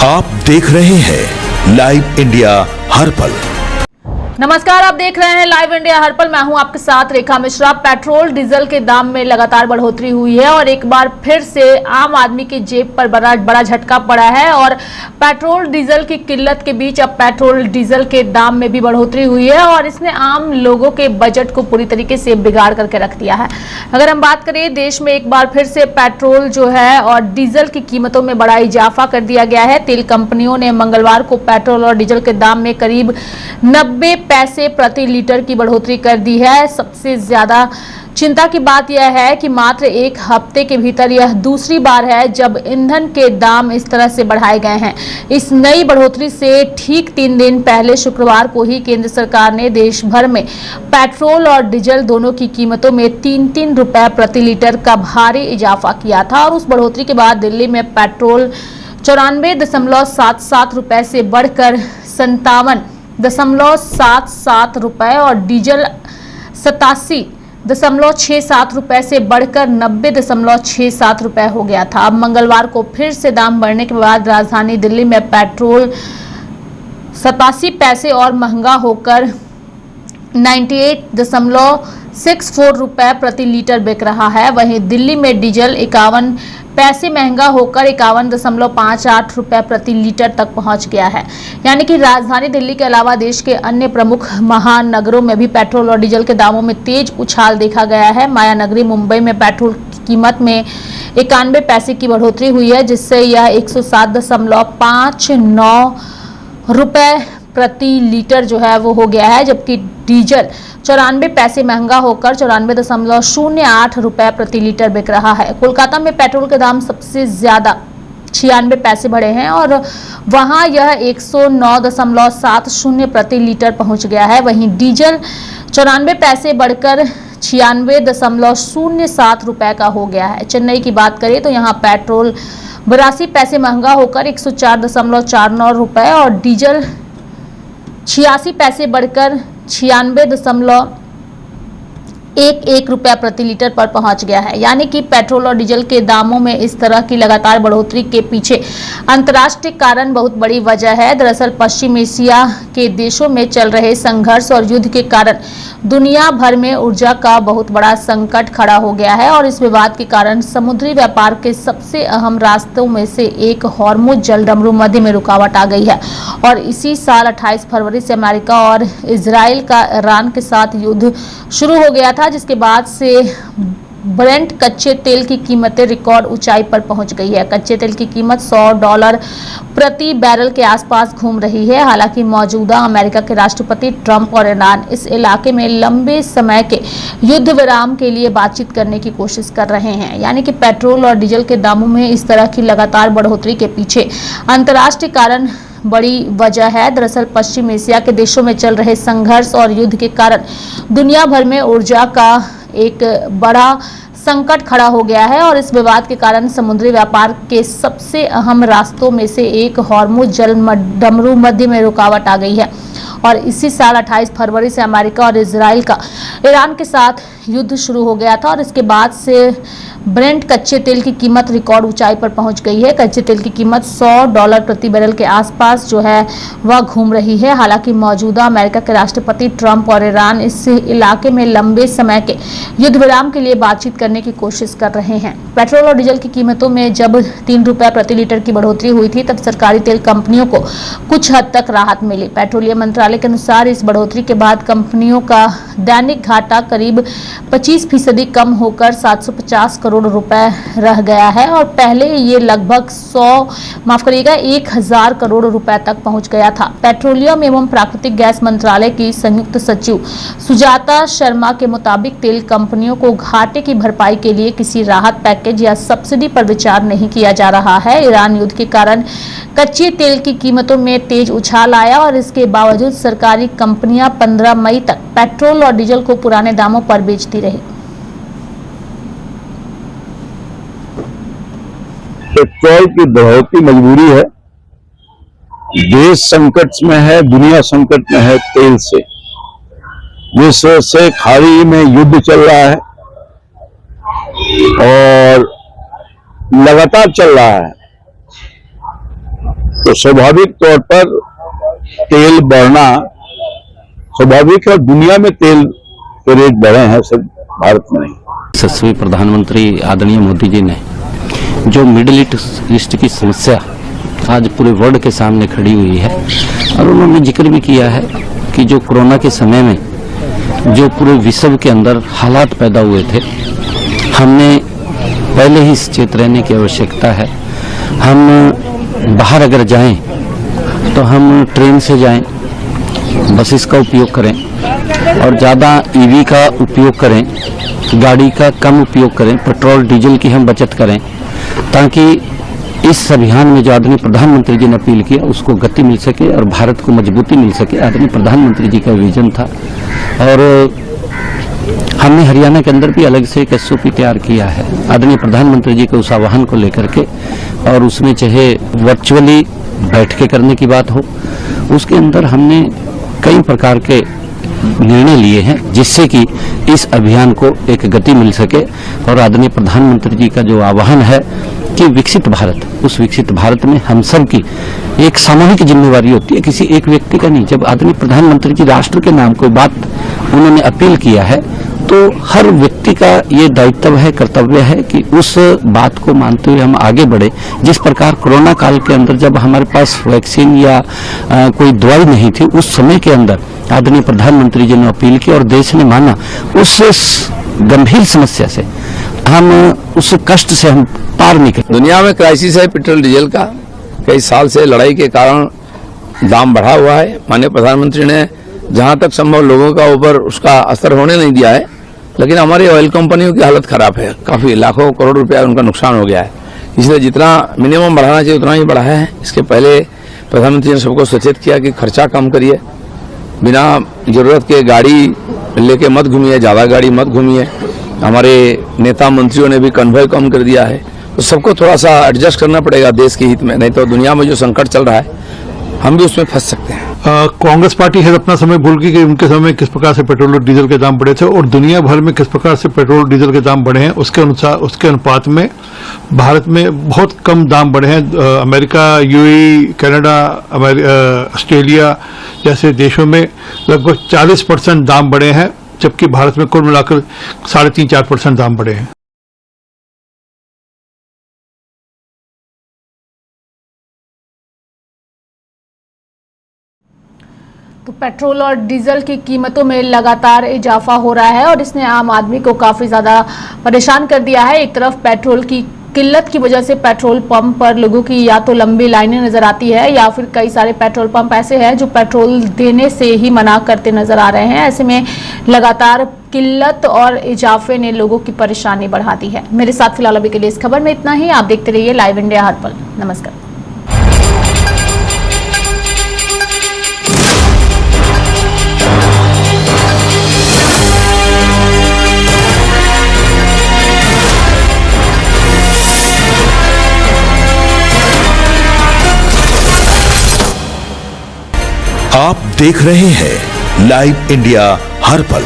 आप देख रहे हैं लाइव इंडिया हर पल। नमस्कार, आप देख रहे हैं लाइव इंडिया हर पल। मैं हूं आपके साथ रेखा मिश्रा। पेट्रोल डीजल के दाम में लगातार बढ़ोतरी हुई है और एक बार फिर से आम आदमी की जेब पर बड़ा झटका पड़ा है और पेट्रोल डीजल की किल्लत के बीच अब पेट्रोल डीजल के दाम में भी बढ़ोतरी हुई है और इसने आम लोगों के बजट को पूरी तरीके से बिगाड़ करके रख दिया है। अगर हम बात करें, देश में एक बार फिर से पेट्रोल जो है और डीजल की कीमतों में बड़ा इजाफा कर दिया गया है। तेल कंपनियों ने मंगलवार को पेट्रोल और डीजल के दाम में करीब 90 पैसे प्रति लीटर की बढ़ोतरी कर दी है। सबसे ज्यादा चिंता की बात यह है कि मात्र एक हफ्ते के भीतर यह दूसरी बार है जब ईंधन के दाम इस तरह से बढ़ाए गए हैं। इस नई बढ़ोतरी से ठीक 3 दिन पहले शुक्रवार को ही केंद्र सरकार ने देश भर में पेट्रोल और डीजल दोनों की कीमतों में 3-3 रुपए प्रति लीटर का भारी इजाफा किया था और उस बढ़ोतरी के बाद दिल्ली में पेट्रोल 94.77 रुपए से बढ़कर 57.77 रुपए और डीजल 87.67 रुपए से बढ़कर 90.67 रुपए हो गया था। अब मंगलवार को फिर से दाम बढ़ने के बाद राजधानी दिल्ली में पेट्रोल 87 पैसे और महंगा होकर 98.64 रुपए प्रति लीटर बिक रहा है। वहीं दिल्ली में डीजल 51 पैसे महंगा होकर 51.58 रुपए प्रति लीटर तक पहुंच गया है। यानी कि राजधानी दिल्ली के अलावा देश के अन्य प्रमुख महानगरों में भी पेट्रोल और डीजल के दामों में तेज उछाल देखा गया है। माया नगरी मुंबई में पेट्रोल की कीमत में 91 पैसे की बढ़ोतरी हुई है, जिससे यह 107.59 रुपए प्रति लीटर जो है वो हो गया है, जबकि डीजल 94 पैसे महंगा होकर 94.08 रुपए प्रति लीटर बिक रहा है। कोलकाता में पेट्रोल के दाम सबसे ज्यादा 96 पैसे बढ़े हैं और वहां यह 109.70 प्रति लीटर पहुंच गया है। वहीं डीजल 94 पैसे बढ़कर 96.07 रुपए का हो गया है। चेन्नई की बात करें तो यहाँ पेट्रोल 82 पैसे महंगा होकर 104.49 रुपए और डीजल 86 पैसे बढ़कर 96.11 रुपया प्रति लीटर पर पहुंच गया है। यानी कि पेट्रोल और डीजल के दामों में इस तरह की लगातार बढ़ोतरी के पीछे अंतर्राष्ट्रीय कारण बहुत बड़ी वजह है। दरअसल पश्चिम एशिया के देशों में चल रहे संघर्ष और युद्ध के कारण दुनिया भर में ऊर्जा का बहुत बड़ा संकट खड़ा हो गया है और इस विवाद के कारण समुद्री व्यापार के सबसे अहम रास्तों में से एक हॉर्मुज जलडमरू मध्य में रुकावट आ गई है। और इसी साल 28 फरवरी से अमेरिका और इजराइल का ईरान के साथ युद्ध शुरू हो गया था, जिसके बाद से ब्रेंट कच्चे तेल की कीमतें रिकॉर्ड ऊंचाई पर पहुंच गई है। कच्चे तेल की कीमत $100 प्रति बैरल के आसपास घूम रही है। हालांकि मौजूदा अमेरिका के राष्ट्रपति ट्रंप और ईरान इस इलाके में लंबे समय के युद्ध विराम के लिए बातचीत करने की कोशिश कर रहे हैं। यानी कि पेट्रोल और डीजल के दामों में इस तरह की लगातार बढ़ोतरी के पीछे अंतर्राष्ट्रीय कारण बड़ी वजह है। दरअसल पश्चिम एशिया के देशों में चल रहे संघर्ष और युद्ध के कारण दुनिया भर में ऊर्जा का एक बड़ा संकट खड़ा हो गया है और इस विवाद के कारण समुद्री व्यापार के सबसे अहम रास्तों में से एक हॉर्मुज जलडमरू मध्य में रुकावट आ गई है। और इसी साल 28 फरवरी से अमेरिका और इजराइल का ईरान के साथ युद्ध शुरू हो गया था और इसके बाद से ब्रेंट कच्चे तेल की कीमत रिकॉर्ड ऊंचाई पर पहुंच गई है। कच्चे तेल की कीमत $100 प्रति बैरल के आसपास जो है वह घूम रही है। हालांकि मौजूदा अमेरिका के राष्ट्रपति ट्रंप और ईरान इस इलाके में लंबे समय के युद्ध विराम के लिए बातचीत करने की कोशिश कर रहे हैं। पेट्रोल और डीजल की कीमतों में जब 3 रुपए प्रति लीटर की बढ़ोतरी हुई थी, तब सरकारी तेल कंपनियों को कुछ हद तक राहत मिली। पेट्रोलियम मंत्रालय के अनुसार इस बढ़ोतरी के बाद कंपनियों का दैनिक घाटा करीब 25% कम होकर 750 करोड़ रुपए रह गया है और पहले ये लगभग 1000 करोड़ रुपए तक पहुंच गया था। पेट्रोलियम एवं प्राकृतिक गैस मंत्रालय की संयुक्त सचिव सुजाता शर्मा के मुताबिक तेल कंपनियों को घाटे की भरपाई के लिए किसी राहत पैकेज या सब्सिडी पर विचार नहीं किया जा रहा है। ईरान युद्ध के कारण कच्चे तेल की कीमतों में तेज उछाल आया और इसके बावजूद सरकारी कंपनियां 15 मई तक पेट्रोल और डीजल को पुराने दामों पर बेचती रही। पेट्रोल की बढ़ोतरी मजबूरी है। देश संकट में है, दुनिया संकट में है तेल से, जिस वजह से खाड़ी में युद्ध चल रहा है और लगातार चल रहा है। तो स्वाभाविक तौर पर तेल बढ़ना स्वाभाविक है और दुनिया में तेल के रेट बढ़े हैं, सिर्फ भारत में नहीं। यशस्वी प्रधानमंत्री आदरणीय मोदी जी ने जो मिडिल ईस्ट की समस्या आज पूरे वर्ल्ड के सामने खड़ी हुई है, और उन्होंने जिक्र भी किया है कि जो कोरोना के समय में जो पूरे विश्व के अंदर हालात पैदा हुए थे, हमने पहले ही सचेत रहने की आवश्यकता है। हम बाहर अगर जाएं तो हम ट्रेन से जाएं, बसेस का उपयोग करें और ज़्यादा ईवी का उपयोग करें, गाड़ी का कम उपयोग करें, पेट्रोल डीजल की हम बचत करें, ताकि इस अभियान में जो आदरणीय प्रधानमंत्री जी ने अपील किया उसको गति मिल सके और भारत को मजबूती मिल सके। आदरणीय प्रधानमंत्री जी का विजन था और हमने हरियाणा के अंदर भी अलग से एक SOP तैयार किया है आदरणीय प्रधानमंत्री जी के उस आह्वान को लेकर के, और उसमें चाहे वर्चुअली बैठ के करने की बात हो, उसके अंदर हमने कई प्रकार के निर्णय लिए हैं जिससे कि इस अभियान को एक गति मिल सके। और आदरणीय प्रधानमंत्री जी का जो आह्वान है कि विकसित भारत, उस विकसित भारत में हम सब की एक सामूहिक जिम्मेवारी होती है, किसी एक व्यक्ति का नहीं। जब आदरणीय प्रधानमंत्री जी राष्ट्र के नाम कोई बात उन्होंने अपील किया है तो हर व्यक्ति का ये दायित्व है, कर्तव्य है कि उस बात को मानते हुए हम आगे बढ़े। जिस प्रकार कोरोना काल के अंदर जब हमारे पास वैक्सीन या कोई दवाई नहीं थी, उस समय के अंदर आदरणीय प्रधानमंत्री जी ने अपील की और देश ने माना, उस गंभीर समस्या से हम, उस कष्ट से हम पार निकले। दुनिया में क्राइसिस है पेट्रोल डीजल का, कई साल से लड़ाई के कारण दाम बढ़ा हुआ है। माननीय प्रधानमंत्री ने जहां तक संभव लोगों का ऊपर उसका असर होने नहीं दिया है, लेकिन हमारी ऑयल कंपनियों की हालत खराब है, काफी लाखों करोड़ रुपया उनका नुकसान हो गया है। इसलिए जितना मिनिमम बढ़ाना चाहिए उतना ही बढ़ाया है। इसके पहले प्रधानमंत्री ने सबको सचेत किया कि खर्चा कम करिए, बिना जरूरत के गाड़ी लेके मत घूमिए, ज्यादा गाड़ी मत घूमिए। हमारे नेता मंत्रियों ने भी कन्वॉय कम कर दिया है, तो सबको थोड़ा सा एडजस्ट करना पड़ेगा देश के हित में, नहीं तो दुनिया में जो संकट चल रहा है हम भी उसमें फंस सकते हैं। कांग्रेस पार्टी है अपना समय भूल गई कि उनके समय किस प्रकार से पेट्रोल और डीजल के दाम बढ़े थे और दुनिया भर में किस प्रकार से पेट्रोल डीजल के दाम बढ़े हैं। उसके अनुसार, उसके अनुपात में भारत में बहुत कम दाम बढ़े हैं। अमेरिका, UAE, कनाडा, ऑस्ट्रेलिया जैसे देशों में लगभग 40% दाम बढ़े हैं, जबकि भारत में कुल मिलाकर 3.5-4% दाम बढ़े हैं। तो पेट्रोल और डीजल की कीमतों में लगातार इजाफा हो रहा है और इसने आम आदमी को काफ़ी ज़्यादा परेशान कर दिया है। एक तरफ पेट्रोल की किल्लत की वजह से पेट्रोल पंप पर लोगों की या तो लंबी लाइनें नजर आती है या फिर कई सारे पेट्रोल पंप ऐसे हैं जो पेट्रोल देने से ही मना करते नजर आ रहे हैं। ऐसे में लगातार किल्लत और इजाफे ने लोगों की परेशानी बढ़ा दी है। मेरे साथ फिलहाल अभी के लिए इस खबर में इतना ही। आप देखते रहिए लाइव इंडिया हर पल। नमस्कार। आप देख रहे हैं लाइव इंडिया हर पल।